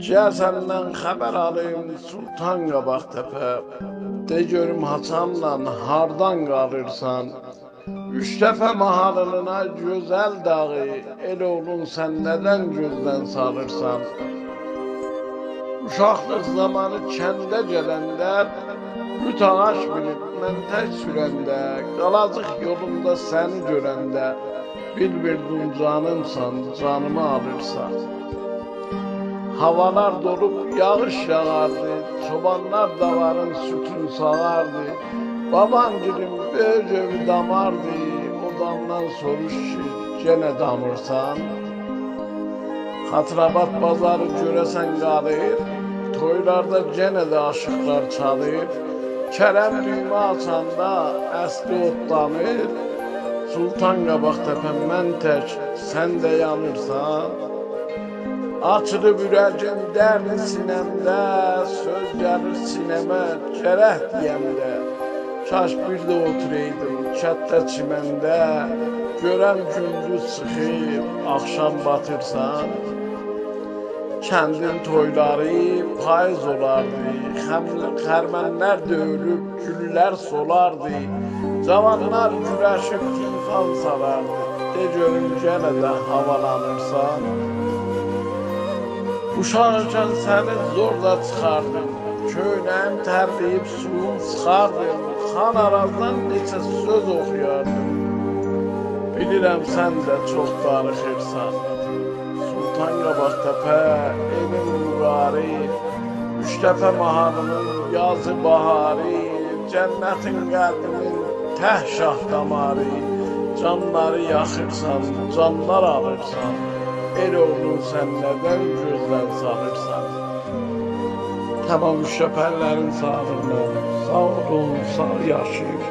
Gəl səndən xəbər alayım Sultan Qabaqtepe. De görüm Hasanla hardan qalırsan. Üçtepe mahalına güzel dağı, el oğlun sen neden gözden salırsan? Uşaqlıq zamanı kəndə gələndə, lüt ağaç bilib məntək sürəndə, qalacıq yolunda səni görəndə, bir canımsan, canımı alırsan. Havalar dolup yağış yağardı, çobanlar davarın sütün sağardı, baban gülüm böyük evi damardı, o damdan soruş ki, gene damırsan. Xatırabat bazarı görəsən qalır, toylarda gene de aşıqlar çalır, kərəm düymə açanda əsli otlanır, Sultan Qabaqtepe mən tək, sən də yanırsan. Açılıb ürəgin dərdi sinəmdə, söz gəlir sinəmə gərək deyəmdə. Kaş bir də oturaydım kətdə çiməndə, görəm gündüz çıxıb, axşam batırsan. Kəndin toyları payız olardı, xərmənlər döyülüb, güllər solardı, cavanlar güləşib tifan salardı, de görüm gənə də havalanırsan. Uşaqkən səni zorla çıxardım, köynəyim tərləyib suyun çıxardım, xan arazdan neçə söz oxuyardım. Bilirəm sən də çox darıxırsan, Sultan Qabaqtepe, evin mübarək, Üçtepe mahalının yazı baharı, cənnətin qəlbinin təh şah damarı, canları yaxırsan, canlar alırsan, el oğlun sən nədən gözdən salırsan. Tamam Üçtepelilərin sağlığına, sağ olun, sağ yaşayır.